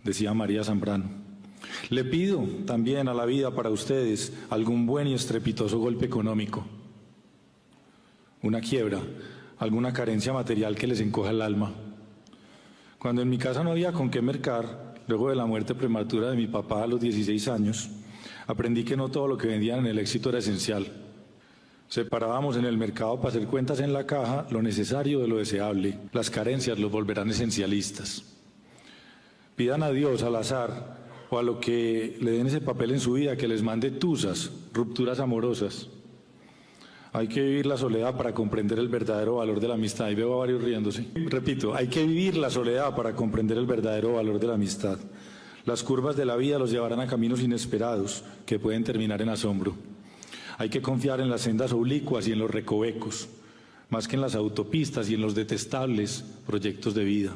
decía María Zambrano. Le pido también a la vida para ustedes algún buen y estrepitoso golpe económico, una quiebra, alguna carencia material que les encoja el alma. Cuando en mi casa no había con qué mercar, luego de la muerte prematura de mi papá a los 16 años, aprendí que no todo lo que vendían en el Éxito era esencial. Separábamos en el mercado para hacer cuentas en la caja lo necesario de lo deseable. Las carencias los volverán esencialistas. Pidan a Dios, al azar o a lo que le den ese papel en su vida que les mande tusas, rupturas amorosas. Hay que vivir la soledad para comprender el verdadero valor de la amistad. Y veo a varios riéndose. Repito, hay que vivir la soledad para comprender el verdadero valor de la amistad. Las curvas de la vida los llevarán a caminos inesperados que pueden terminar en asombro. Hay que confiar en las sendas oblicuas y en los recovecos, más que en las autopistas y en los detestables proyectos de vida.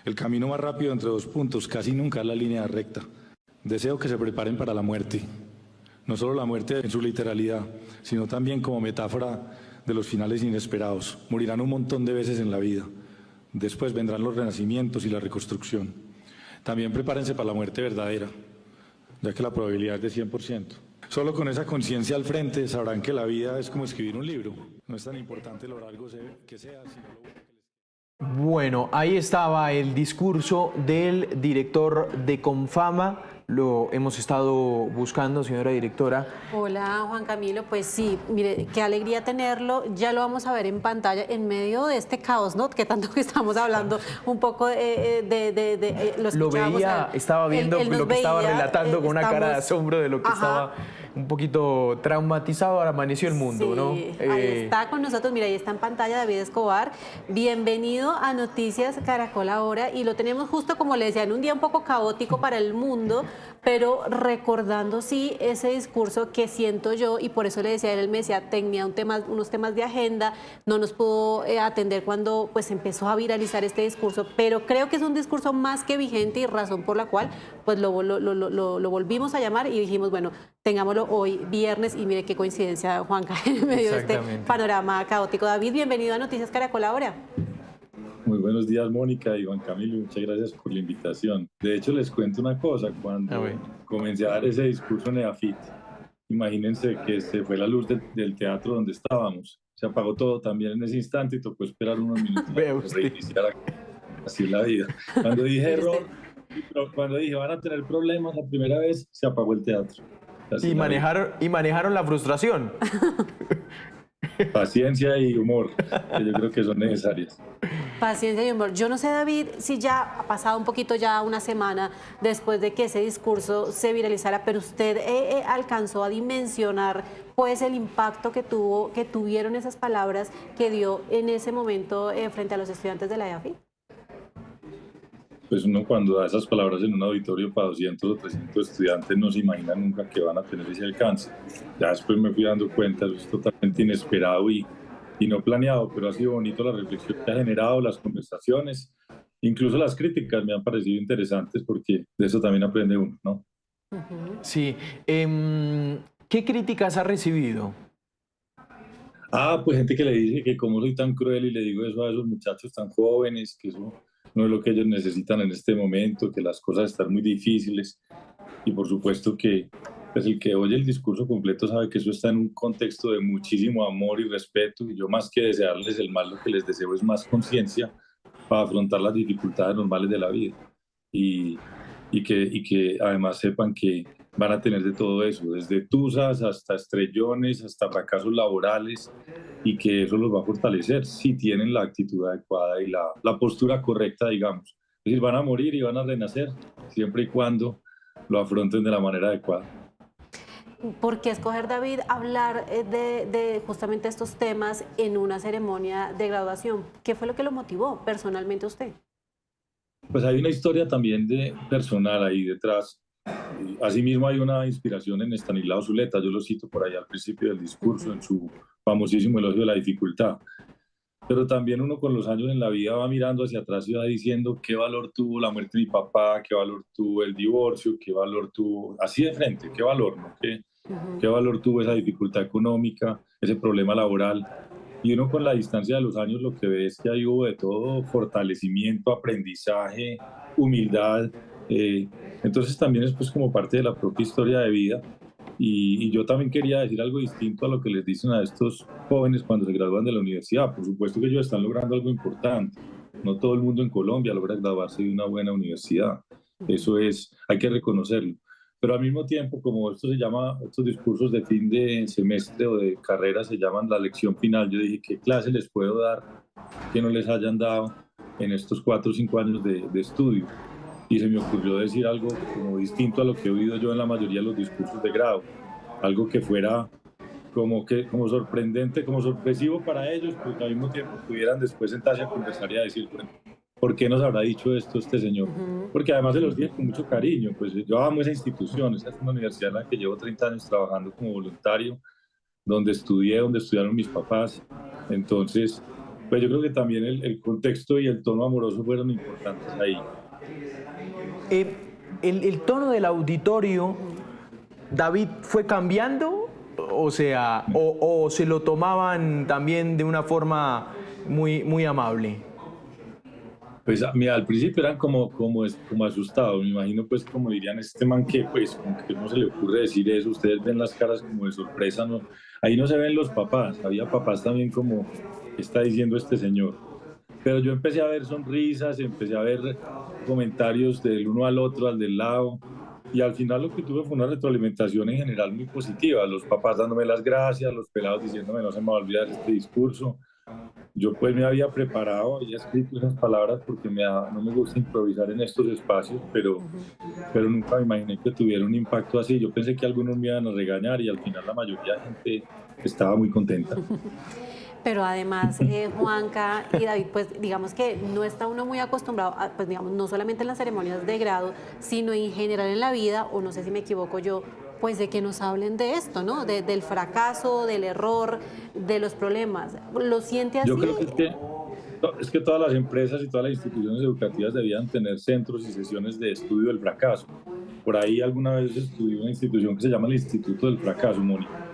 El camino más rápido entre dos puntos casi nunca es la línea recta. Deseo que se preparen para la muerte, no solo la muerte en su literalidad, sino también como metáfora de los finales inesperados. Morirán un montón de veces en la vida. Después vendrán los renacimientos y la reconstrucción. También prepárense para la muerte verdadera, ya que la probabilidad es de 100%. Solo con esa conciencia al frente sabrán que la vida es como escribir un libro. No es tan importante lo largo que sea, sino lo bueno que les... Bueno, ahí estaba el discurso del director de Confama. Lo hemos estado buscando, señora directora. Hola, Juan Camilo. Pues sí, mire, qué alegría tenerlo. Ya lo vamos a ver en pantalla en medio de este caos, ¿no? Que tanto que estamos hablando un poco Lo veía, estaba viendo lo que estaba relatando con una cara de asombro de lo que estaba un poquito traumatizado. Ahora amaneció el mundo, sí, ¿no? Ahí está con nosotros, mira, ahí está en pantalla David Escobar. Bienvenido a Noticias Caracol Ahora, y lo tenemos justo, como le decía, en un día un poco caótico para el mundo, pero recordando sí ese discurso que siento yo, y por eso le decía, él me decía, tenía unos temas de agenda, no nos pudo atender cuando pues empezó a viralizar este discurso, pero creo que es un discurso más que vigente y razón por la cual pues lo volvimos a llamar y dijimos, bueno, tengámoslo hoy viernes, y mire qué coincidencia, Juanca, en medio de este panorama caótico. David, bienvenido a Noticias Caracol Ahora. Muy buenos días, Mónica y Juan Camilo, muchas gracias por la invitación. De hecho, les cuento una cosa, cuando comencé a dar ese discurso en EAFIT, imagínense que se fue la luz del teatro donde estábamos, se apagó todo también en ese instante y tocó esperar unos minutos para reiniciar así la vida. Cuando dije error, cuando dije van a tener problemas, la primera vez se apagó el teatro. Y manejaron la frustración. Paciencia y humor, que yo creo que son necesarias. Paciencia y humor. Yo no sé, David, si ya ha pasado un poquito, ya una semana después de que ese discurso se viralizara, pero usted alcanzó a dimensionar pues el impacto que tuvieron esas palabras que dio en ese momento frente a los estudiantes de la EAFIT. Pues uno cuando da esas palabras en un auditorio para 200 o 300 estudiantes no se imagina nunca que van a tener ese alcance. Ya después me fui dando cuenta, eso es totalmente inesperado y no planeado, pero ha sido bonito la reflexión que ha generado, las conversaciones, incluso las críticas me han parecido interesantes porque de eso también aprende uno, ¿no? Sí. ¿Qué críticas ha recibido? Pues gente que le dice que cómo soy tan cruel y le digo eso a esos muchachos tan jóvenes, que eso no es lo que ellos necesitan en este momento, que las cosas están muy difíciles. Y por supuesto que pues el que oye el discurso completo sabe que eso está en un contexto de muchísimo amor y respeto, y yo más que desearles el mal, lo que les deseo es más conciencia para afrontar las dificultades normales de la vida. Y que además sepan que van a tener de todo eso, desde tusas hasta estrellones, hasta fracasos laborales, y que eso los va a fortalecer si tienen la actitud adecuada y la postura correcta, digamos. Es decir, van a morir y van a renacer siempre y cuando lo afronten de la manera adecuada. ¿Por qué escoger, David, hablar de justamente estos temas en una ceremonia de graduación? ¿Qué fue lo que lo motivó personalmente a usted? Pues hay una historia también personal ahí detrás. Asimismo hay una inspiración en Estanislao Zuleta, yo lo cito por ahí al principio del discurso, en su famosísimo elogio de la dificultad. Pero también uno con los años en la vida va mirando hacia atrás y va diciendo qué valor tuvo la muerte de mi papá, qué valor tuvo el divorcio, qué valor tuvo, así de frente, qué valor, ¿no? ¿Qué valor tuvo esa dificultad económica, ese problema laboral? Y uno con la distancia de los años lo que ve es que ahí hubo de todo: fortalecimiento, aprendizaje, humildad, Entonces también es pues como parte de la propia historia de vida. Y yo también quería decir algo distinto a lo que les dicen a estos jóvenes cuando se gradúan de la universidad. Por supuesto que ellos están logrando algo importante. No todo el mundo en Colombia logra graduarse de una buena universidad. Eso es, hay que reconocerlo. Pero al mismo tiempo, como esto se llama, estos discursos de fin de semestre o de carrera se llaman la lección final, yo dije, ¿qué clase les puedo dar que no les hayan dado en estos 4 o 5 años de estudio? Y se me ocurrió decir algo como distinto a lo que he oído yo en la mayoría de los discursos de grado, algo que fuera como sorprendente, como sorpresivo para ellos, pero que al mismo tiempo pudieran después sentarse a conversar y a decir, bueno, ¿por qué nos habrá dicho esto este señor? Porque además se los dije con mucho cariño, pues yo amo esa institución, esa es una universidad en la que llevo 30 años trabajando como voluntario, donde estudié, donde estudiaron mis papás, entonces, pues yo creo que también el contexto y el tono amoroso fueron importantes ahí. El tono del auditorio, David, ¿fue cambiando? O sea, o se lo tomaban también de una forma muy, muy amable. Pues mira, al principio eran como asustados, me imagino pues como dirían este man que pues como que no se le ocurre decir eso, ustedes ven las caras como de sorpresa, ¿no? Ahí no se ven los papás, había papás también como, ¿qué está diciendo este señor? Pero yo empecé a ver sonrisas, empecé a ver comentarios del uno al otro, al del lado, y al final lo que tuve fue una retroalimentación en general muy positiva, los papás dándome las gracias, los pelados diciéndome no se me va a olvidar este discurso. Yo pues me había preparado, había escrito esas palabras porque no me gusta improvisar en estos espacios, pero nunca me imaginé que tuviera un impacto así. Yo pensé que algunos me iban a regañar y al final la mayoría de gente estaba muy contenta. Pero además, Juanca y David, pues digamos que no está uno muy acostumbrado, pues digamos, no solamente en las ceremonias de grado, sino en general en la vida, o no sé si me equivoco yo, pues de que nos hablen de esto, ¿no? Del fracaso, del error, de los problemas. ¿Lo siente así? Yo creo que es que todas las empresas y todas las instituciones educativas debían tener centros y sesiones de estudio del fracaso. Por ahí alguna vez estudié una institución que se llama el Instituto del Fracaso, Mónica.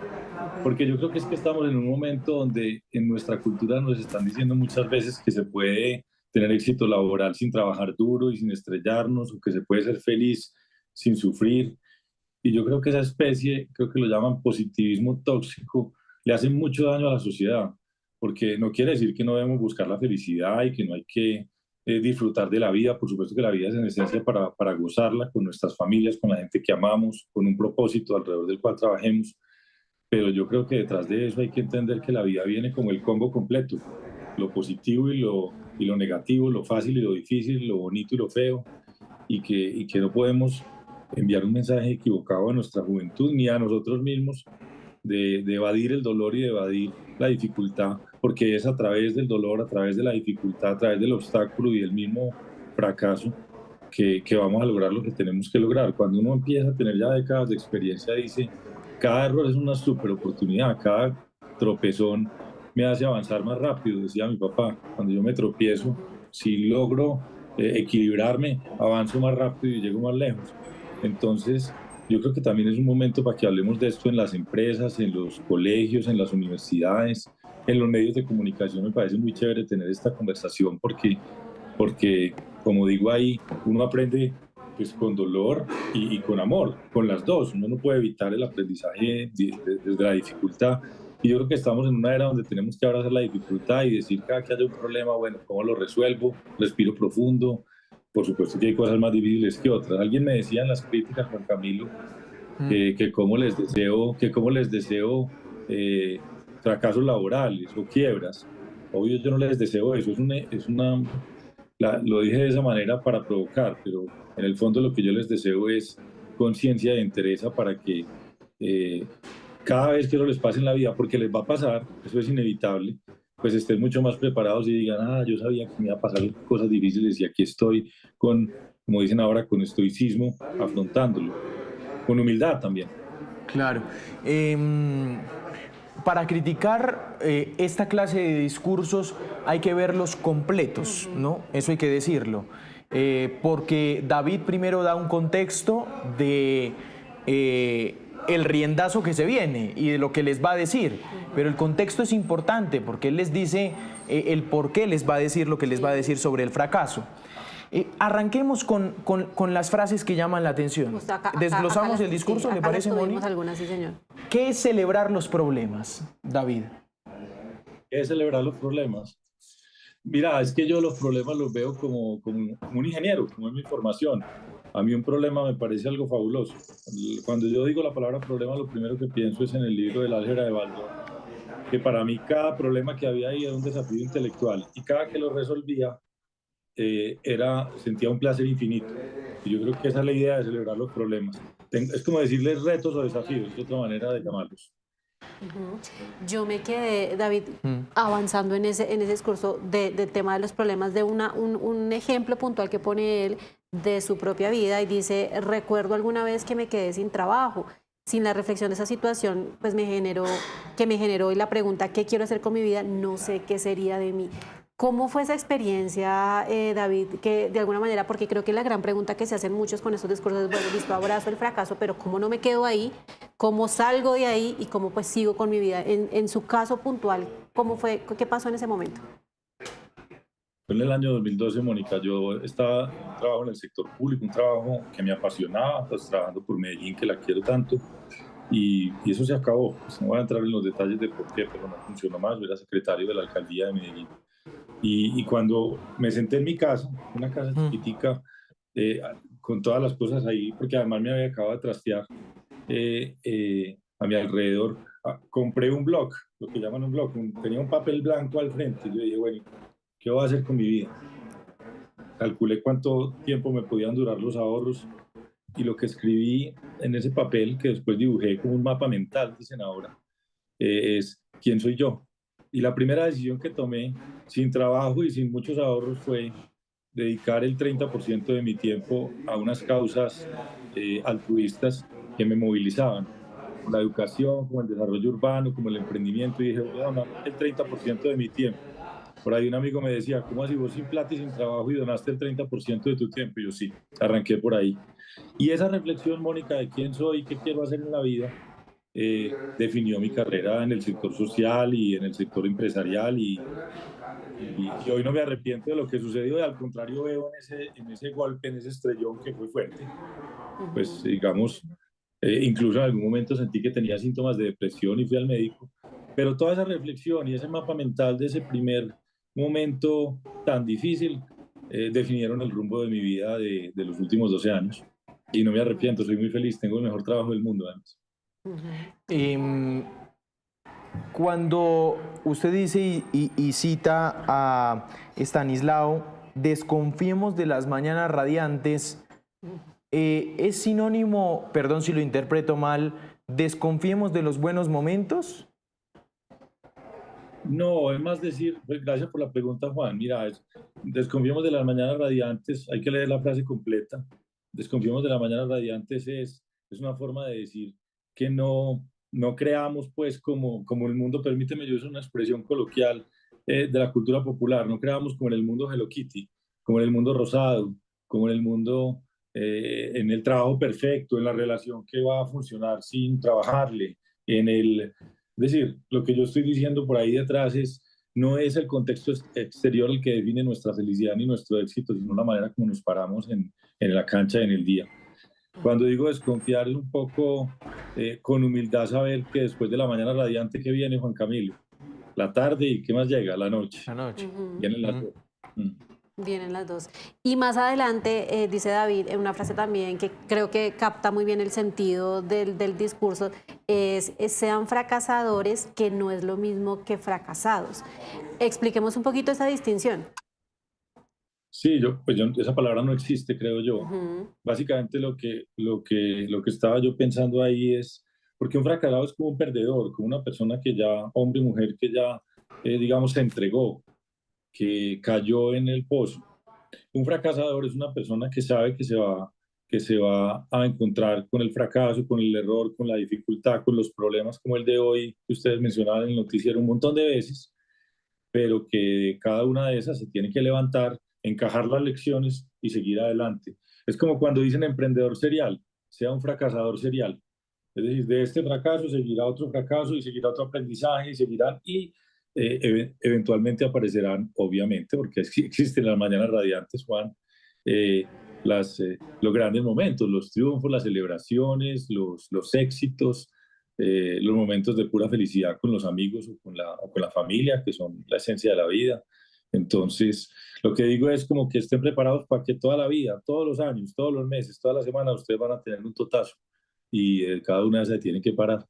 Porque yo creo que es que estamos en un momento donde en nuestra cultura nos están diciendo muchas veces que se puede tener éxito laboral sin trabajar duro y sin estrellarnos, o que se puede ser feliz sin sufrir. Y yo creo que esa especie, creo que lo llaman positivismo tóxico, le hace mucho daño a la sociedad, porque no quiere decir que no debemos buscar la felicidad y que no hay que disfrutar de la vida. Por supuesto que la vida es en esencia para gozarla con nuestras familias, con la gente que amamos, con un propósito alrededor del cual trabajemos. Pero yo creo que detrás de eso hay que entender que la vida viene como el combo completo, lo positivo y lo negativo, lo fácil y lo difícil, lo bonito y lo feo, y que no podemos enviar un mensaje equivocado a nuestra juventud ni a nosotros mismos de evadir el dolor y de evadir la dificultad, porque es a través del dolor, a través de la dificultad, a través del obstáculo y del mismo fracaso que vamos a lograr lo que tenemos que lograr. Cuando uno empieza a tener ya décadas de experiencia, dice, cada error es una super oportunidad, cada tropezón me hace avanzar más rápido, decía mi papá. Cuando yo me tropiezo, si logro equilibrarme, avanzo más rápido y llego más lejos. Entonces, yo creo que también es un momento para que hablemos de esto en las empresas, en los colegios, en las universidades, en los medios de comunicación. Me parece muy chévere tener esta conversación porque como digo ahí, uno aprende pues con dolor y con amor, con las dos. Uno no puede evitar el aprendizaje desde la dificultad. Y yo creo que estamos en una era donde tenemos que abrazar la dificultad y decir cada que haya un problema, bueno, ¿cómo lo resuelvo? Respiro profundo. Por supuesto que hay cosas más difíciles que otras. Alguien me decía en las críticas, Juan Camilo, que cómo les deseo fracasos laborales o quiebras. Obvio, yo no les deseo eso. Lo dije de esa manera para provocar, pero en el fondo lo que yo les deseo es conciencia y entereza para que cada vez que eso les pase en la vida, porque les va a pasar, eso es inevitable, pues estén mucho más preparados y digan, yo sabía que me iba a pasar cosas difíciles y aquí estoy como dicen ahora, con estoicismo, afrontándolo, con humildad también. Claro. Para criticar esta clase de discursos hay que verlos completos, ¿no? Eso hay que decirlo. Porque David primero da un contexto de el riendazo que se viene y de lo que les va a decir, pero el contexto es importante porque él les dice el por qué les va a decir lo que les va a decir sobre el fracaso. Arranquemos con las frases que llaman la atención. Justo acá Desglosamos las- el discurso, sí, ¿le acá parece, las Moni? tuvimos algunas, sí, señor. ¿Qué es celebrar los problemas, David? Es celebrar los problemas. Mira, es que yo los problemas los veo como un ingeniero, como es mi formación. A mí un problema me parece algo fabuloso. Cuando yo digo la palabra problema, lo primero que pienso es en el libro del álgebra de Baldor, que para mí cada problema que había ahí era un desafío intelectual y cada que lo resolvía sentía un placer infinito. Y yo creo que esa es la idea de celebrar los problemas. Es como decirles retos o desafíos, es otra manera de llamarlos. Yo me quedé, David, avanzando en ese discurso del tema de los problemas, de un ejemplo puntual que pone él de su propia vida y dice, recuerdo alguna vez que me quedé sin trabajo. Sin la reflexión de esa situación, pues me generó y la pregunta, ¿qué quiero hacer con mi vida? No sé qué sería de mí. ¿Cómo fue esa experiencia, David? Que de alguna manera, porque creo que la gran pregunta que se hacen muchos con estos discursos es, bueno, listo, abrazo el fracaso, pero ¿cómo no me quedo ahí? ¿Cómo salgo de ahí? ¿Y cómo pues sigo con mi vida? En su caso puntual, ¿cómo fue? ¿Qué pasó en ese momento? Fue en el año 2012, Mónica, yo estaba trabajo en el sector público, un trabajo que me apasionaba, pues trabajando por Medellín, que la quiero tanto, y eso se acabó. Pues no voy a entrar en los detalles de por qué, pero no funcionó más. Yo era secretario de la alcaldía de Medellín. Y cuando me senté en mi casa, una casa chiquitica, con todas las cosas ahí, porque además me había acabado de trastear a mi alrededor, compré un blog, lo que llaman un blog, tenía un papel blanco al frente, y yo dije, bueno, ¿qué voy a hacer con mi vida? Calculé cuánto tiempo me podían durar los ahorros y lo que escribí en ese papel, que después dibujé como un mapa mental, dicen ahora, es ¿quién soy yo? Y la primera decisión que tomé, sin trabajo y sin muchos ahorros, fue dedicar el 30% de mi tiempo a unas causas altruistas que me movilizaban, como la educación, como el desarrollo urbano, como el emprendimiento, y dije, voy a donar el 30% de mi tiempo. Por ahí un amigo me decía, ¿cómo así vos sin plata y sin trabajo y donaste el 30% de tu tiempo? Y yo sí, arranqué por ahí. Y esa reflexión, Mónica, de quién soy, qué quiero hacer en la vida, definió mi carrera en el sector social y en el sector empresarial y hoy no me arrepiento de lo que sucedió y al contrario veo en ese golpe, en ese estrellón que fue fuerte, pues digamos, incluso en algún momento sentí que tenía síntomas de depresión y fui al médico, pero toda esa reflexión y ese mapa mental de ese primer momento tan difícil definieron el rumbo de mi vida de los últimos 12 años y no me arrepiento, soy muy feliz, tengo el mejor trabajo del mundo además. Cuando usted dice y cita a Stanislao, desconfiemos de las mañanas radiantes, ¿es sinónimo, perdón si lo interpreto mal, desconfiemos de los buenos momentos? No, es más decir, pues, gracias por la pregunta, Juan. Mira, desconfiemos de las mañanas radiantes, hay que leer la frase completa. Desconfiemos de las mañanas radiantes es una forma de decir que no creamos, pues, como el mundo, permíteme yo usar una expresión coloquial de la cultura popular, no creamos como en el mundo Hello Kitty, como en el mundo rosado, como en el mundo, en el trabajo perfecto, en la relación que va a funcionar sin trabajarle, es decir, lo que yo estoy diciendo por ahí detrás no es el contexto exterior el que define nuestra felicidad ni nuestro éxito, sino la manera como nos paramos en la cancha, en el día. Cuando digo desconfiar es un poco con humildad saber que después de la mañana radiante que viene, Juan Camilo, la tarde y ¿qué más llega? La noche. La noche. Vienen las dos. Vienen las dos. Y más adelante, dice David, en una frase también que creo que capta muy bien el sentido del discurso, es sean fracasadores, que no es lo mismo que fracasados. Expliquemos un poquito esa distinción. Sí, esa palabra no existe, creo yo. Básicamente lo que estaba yo pensando ahí es, porque un fracasado es como un perdedor, como una persona que ya, hombre y mujer, que ya, digamos, se entregó, que cayó en el pozo. Un fracasador es una persona que sabe que se va a encontrar con el fracaso, con el error, con la dificultad, con los problemas como el de hoy, que ustedes mencionaban en el noticiero un montón de veces, pero que cada una de esas se tiene que levantar, encajar las lecciones y seguir adelante. Es como cuando dicen emprendedor serial, sea un fracasador serial. Es decir, de este fracaso seguirá otro fracaso y seguirá otro aprendizaje y seguirán y eventualmente aparecerán, obviamente, porque existen las mañanas radiantes, Juan, eh, los grandes momentos, los triunfos, las celebraciones, los éxitos, los momentos de pura felicidad con los amigos o con la familia, que son la esencia de la vida. Entonces, lo que digo es como que estén preparados para que toda la vida, todos los años, todos los meses, todas las semanas, ustedes van a tener un totazo y cada una de esas se tiene que parar,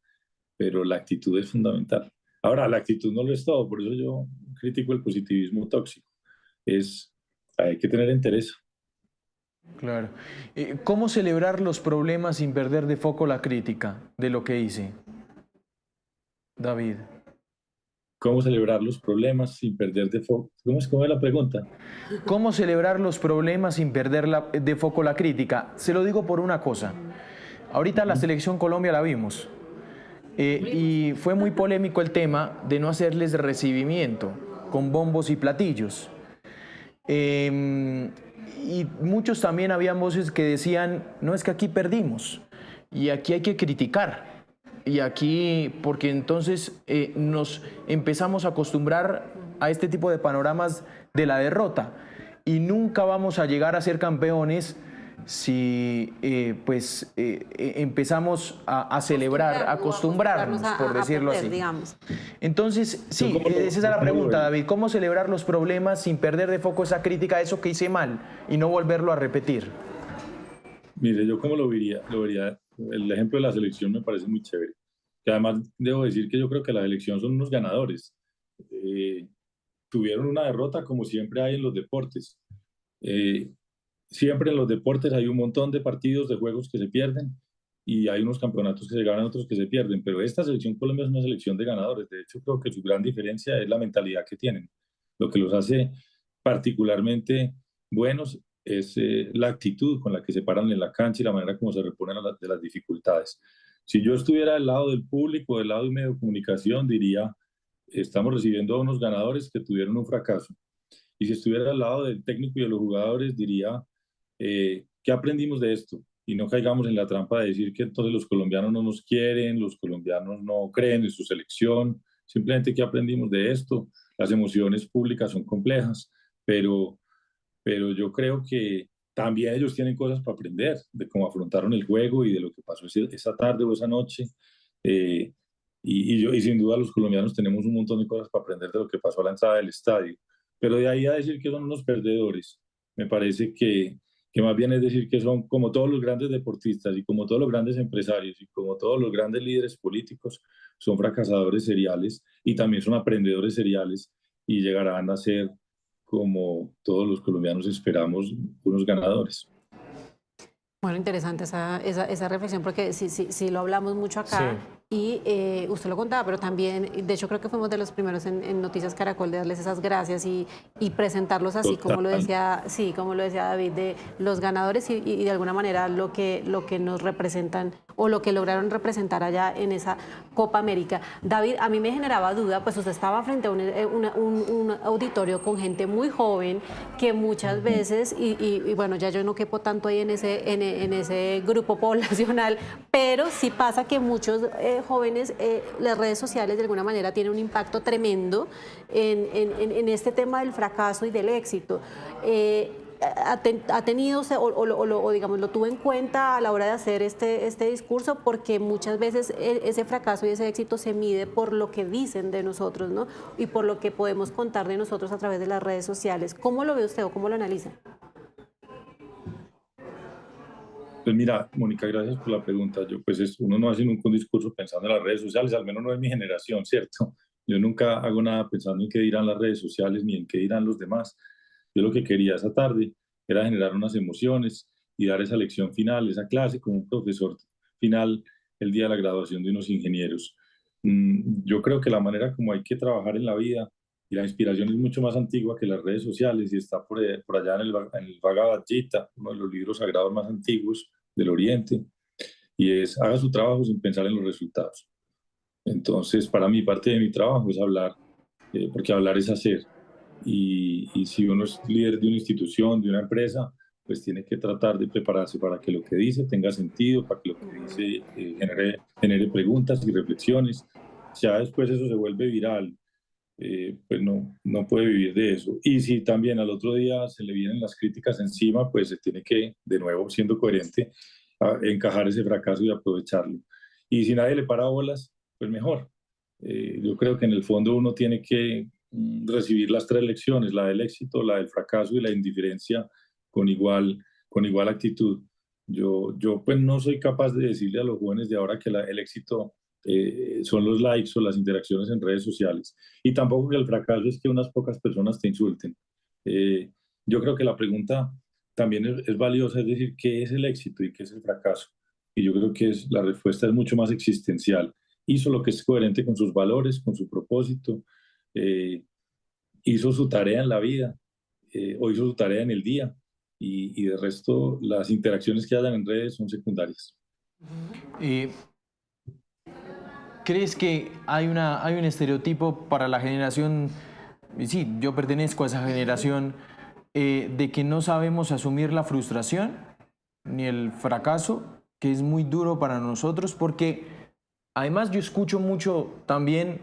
pero la actitud es fundamental. Ahora, la actitud no lo es todo, por eso yo critico el positivismo tóxico. Hay que tener interés. Claro. ¿Cómo celebrar los problemas sin perder de foco la crítica de lo que hice? David. ¿Cómo celebrar los problemas sin perder de foco? ¿Cómo es la pregunta? ¿Cómo celebrar los problemas sin perder de foco la crítica? Se lo digo por una cosa. Ahorita la selección Colombia la vimos. Y fue muy polémico el tema de no hacerles recibimiento con bombos y platillos. Y muchos también habían voces que decían, no, es que aquí perdimos y aquí hay que criticar. Y aquí, porque entonces nos empezamos a acostumbrar a este tipo de panoramas de la derrota y nunca vamos a llegar a ser campeones si empezamos a celebrar, a acostumbrarnos, por decirlo así. Digamos. Entonces, sí, esa es la pregunta, David. ¿Cómo celebrar los problemas sin perder de foco esa crítica, eso que hice mal y no volverlo a repetir? Mire, yo cómo lo vería, el ejemplo de la selección me parece muy chévere. Que además debo decir que yo creo que la selección son unos ganadores. Tuvieron una derrota como siempre hay en los deportes. Siempre en los deportes hay un montón de partidos, de juegos que se pierden y hay unos campeonatos que se ganan, otros que se pierden. Pero esta selección Colombia es una selección de ganadores. De hecho, creo que su gran diferencia es la mentalidad que tienen. Lo que los hace particularmente buenos es la actitud con la que se paran en la cancha y la manera como se reponen de las dificultades. Si yo estuviera del lado del público, del lado de un medio de comunicación, diría, estamos recibiendo a unos ganadores que tuvieron un fracaso. Y si estuviera al lado del técnico y de los jugadores, diría, ¿qué aprendimos de esto? Y no caigamos en la trampa de decir que entonces los colombianos no nos quieren, los colombianos no creen en su selección. Simplemente, ¿qué aprendimos de esto? Las emociones públicas son complejas, pero yo creo que también ellos tienen cosas para aprender de cómo afrontaron el juego y de lo que pasó esa tarde o esa noche. Y sin duda los colombianos tenemos un montón de cosas para aprender de lo que pasó a la entrada del estadio. Pero de ahí a decir que son unos perdedores, me parece que más bien es decir que son como todos los grandes deportistas y como todos los grandes empresarios y como todos los grandes líderes políticos, son fracasadores seriales y también son aprendedores seriales y llegarán a ser, como todos los colombianos esperamos, unos ganadores. Bueno, interesante esa reflexión, porque sí lo hablamos mucho acá. Sí. Y usted lo contaba, pero también, de hecho creo que fuimos de los primeros en Noticias Caracol de darles esas gracias y presentarlos así, como lo decía David, de los ganadores y de alguna manera lo que nos representan o lo que lograron representar allá en esa Copa América. David, a mí me generaba duda, pues usted estaba frente a un auditorio con gente muy joven que muchas veces, y bueno, ya yo no quepo tanto ahí en ese grupo poblacional, pero sí pasa que muchos jóvenes, las redes sociales de alguna manera tienen un impacto tremendo en este tema del fracaso y del éxito. ¿Ha tenido o digamos lo tuvo en cuenta a la hora de hacer este discurso? Porque muchas veces ese fracaso y ese éxito se mide por lo que dicen de nosotros, ¿no? Y por lo que podemos contar de nosotros a través de las redes sociales. ¿Cómo lo ve usted o cómo lo analiza? Pues mira, Mónica, gracias por la pregunta. Uno no hace nunca un discurso pensando en las redes sociales, al menos no es mi generación, ¿cierto? Yo nunca hago nada pensando en qué dirán las redes sociales ni en qué dirán los demás. Yo lo que quería esa tarde era generar unas emociones y dar esa lección final, esa clase como un profesor final el día de la graduación de unos ingenieros. Yo creo que la manera como hay que trabajar en la vida y la inspiración es mucho más antigua que las redes sociales y está por allá en el Bhagavad Gita, uno de los libros sagrados más antiguos del Oriente, y haga su trabajo sin pensar en los resultados. Entonces, para mí, parte de mi trabajo es hablar, porque hablar es hacer. Y si uno es líder de una institución, de una empresa, pues tiene que tratar de prepararse para que lo que dice tenga sentido, para que lo que dice genere preguntas y reflexiones. Ya después eso se vuelve viral pues no puede vivir de eso. Y si también al otro día se le vienen las críticas encima, pues se tiene que, de nuevo, siendo coherente, encajar ese fracaso y aprovecharlo. Y si nadie le para bolas, pues mejor. Yo creo que en el fondo uno tiene que recibir las tres lecciones, la del éxito, la del fracaso y la indiferencia con igual actitud. Yo pues no soy capaz de decirle a los jóvenes de ahora que el éxito son los likes o las interacciones en redes sociales. Y tampoco que el fracaso es que unas pocas personas te insulten. Eh, yo creo que la pregunta también es valiosa, es decir, ¿qué es el éxito y qué es el fracaso? Y yo creo que la respuesta es mucho más existencial. Hizo lo que es coherente con sus valores, con su propósito, eh, hizo su tarea en la vida o hizo su tarea en el día y de resto las interacciones que hayan en redes son secundarias. Eh, ¿Crees que hay un estereotipo para la generación, y sí, yo pertenezco a esa generación, de que no sabemos asumir la frustración ni el fracaso, que es muy duro para nosotros? Porque además yo escucho mucho también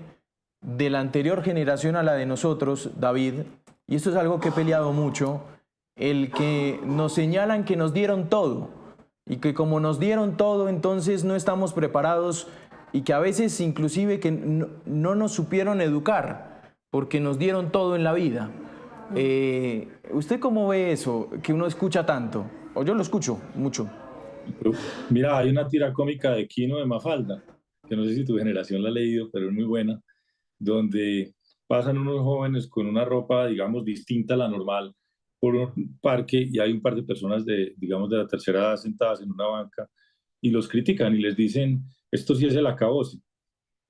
de la anterior generación a la de nosotros, David, y esto es algo que he peleado mucho, el que nos señalan que nos dieron todo y que como nos dieron todo, entonces no estamos preparados y que a veces inclusive que no nos supieron educar porque nos dieron todo en la vida. ¿Usted cómo ve eso, que uno escucha tanto? O yo lo escucho mucho. Mira, hay una tira cómica de Quino de Mafalda, que no sé si tu generación la ha leído, pero es muy buena, donde pasan unos jóvenes con una ropa, digamos, distinta a la normal por un parque y hay un par de personas digamos, de la tercera edad sentadas en una banca y los critican y les dicen, esto sí es el acabose.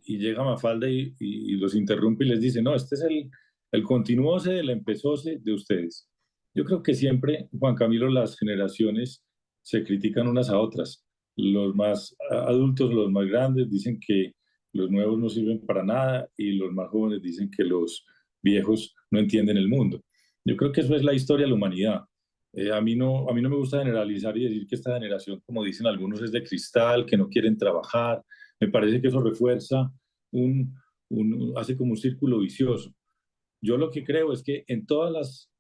Y llega Mafalda y los interrumpe y les dice, no, este es el continuose, el empezose de ustedes. Yo creo que siempre, Juan Camilo, las generaciones se critican unas a otras. Los más adultos, los más grandes, dicen que los nuevos no sirven para nada y los más jóvenes dicen que los viejos no entienden el mundo. Yo creo que eso es la historia de la humanidad. A mí no me gusta generalizar y decir que esta generación, como dicen algunos, es de cristal, que no quieren trabajar. Me parece que eso refuerza, hace como un círculo vicioso. Yo lo que creo es que en todas las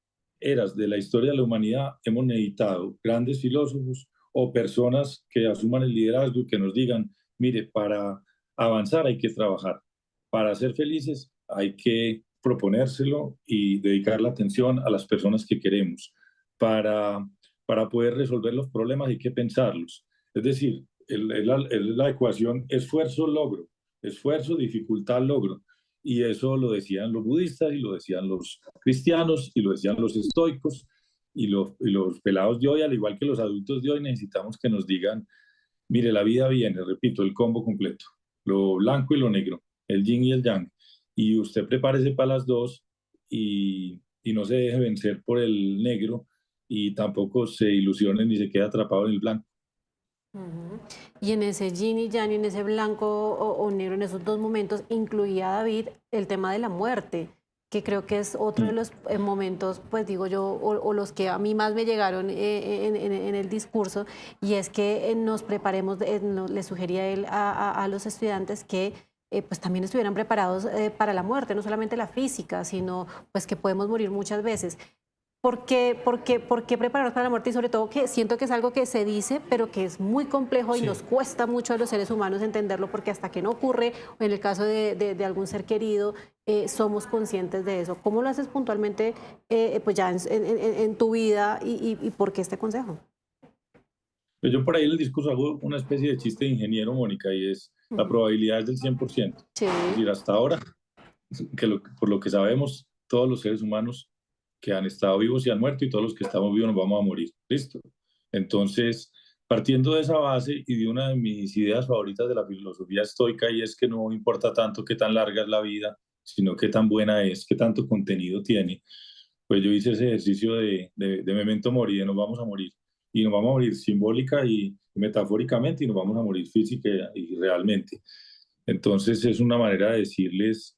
eras de la historia de la humanidad hemos necesitado grandes filósofos o personas que asuman el liderazgo y que nos digan, mire, para avanzar hay que trabajar, para ser felices hay que proponérselo y dedicar la atención a las personas que queremos. Para, para poder resolver los problemas hay que pensarlos. Es decir, la ecuación esfuerzo-logro, esfuerzo, dificultad, logro. Y eso lo decían los budistas y lo decían los cristianos y lo decían los estoicos y los pelados de hoy, al igual que los adultos de hoy, necesitamos que nos digan, mire, la vida viene, repito, el combo completo, lo blanco y lo negro, el yin y el yang. Y usted prepárese para las dos y no se deje vencer por el negro y tampoco se ilusione ni se quede atrapado en el blanco. Ujú. Y en ese yin y yang, en ese blanco o negro, en esos dos momentos, incluía David el tema de la muerte, que creo que es otro de los momentos, pues digo yo, o los que a mí más me llegaron en el discurso, y es que nos preparemos, le sugería él a los estudiantes que pues también estuvieran preparados para la muerte, no solamente la física, sino pues que podemos morir muchas veces. ¿Por qué prepararnos para la muerte? Y sobre todo que siento que es algo que se dice, pero que es muy complejo y Sí. nos cuesta mucho a los seres humanos entenderlo, porque hasta que no ocurre, o en el caso de algún ser querido, somos conscientes de eso. ¿Cómo lo haces puntualmente pues ya en tu vida y por qué este consejo? Pues yo por ahí en el discurso hago una especie de chiste de ingeniero, Mónica, y es la probabilidad es del 100%. Sí. Es decir, hasta ahora, por lo que sabemos, todos los seres humanos que han estado vivos y han muerto y todos los que estamos vivos nos vamos a morir. ¿Listo? Entonces, partiendo de esa base y de una de mis ideas favoritas de la filosofía estoica, y es que no importa tanto qué tan larga es la vida, sino qué tan buena es, qué tanto contenido tiene, pues yo hice ese ejercicio de memento mori, de nos vamos a morir. Y nos vamos a morir simbólica y metafóricamente y nos vamos a morir física y realmente. Entonces es una manera de decirles,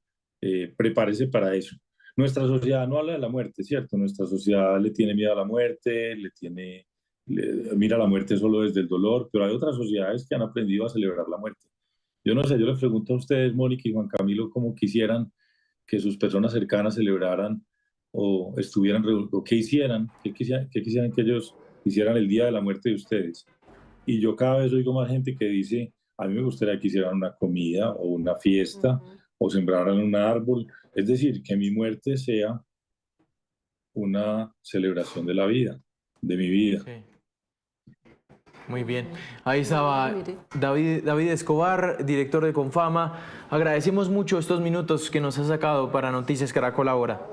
prepárese para eso. Nuestra sociedad no habla de la muerte, ¿cierto? Nuestra sociedad le tiene miedo a la muerte, mira la muerte solo desde el dolor, pero hay otras sociedades que han aprendido a celebrar la muerte. Yo no sé, yo les pregunto a ustedes, Mónica y Juan Camilo, cómo quisieran que sus personas cercanas celebraran o estuvieran, o qué quisieran que ellos hicieran el día de la muerte de ustedes. Y yo cada vez oigo más gente que dice, a mí me gustaría que hicieran una comida o una fiesta o sembraran un árbol. Es decir, que mi muerte sea una celebración de la vida, de mi vida. Sí. Muy bien. Ahí estaba mire. David Escobar, director de Confama. Agradecemos mucho estos minutos que nos ha sacado para Noticias Caracol Ahora.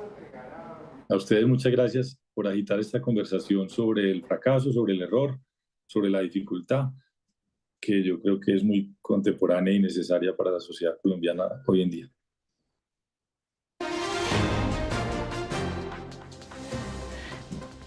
A ustedes muchas gracias por agitar esta conversación sobre el fracaso, sobre el error, sobre la dificultad, que yo creo que es muy contemporánea y necesaria para la sociedad colombiana hoy en día.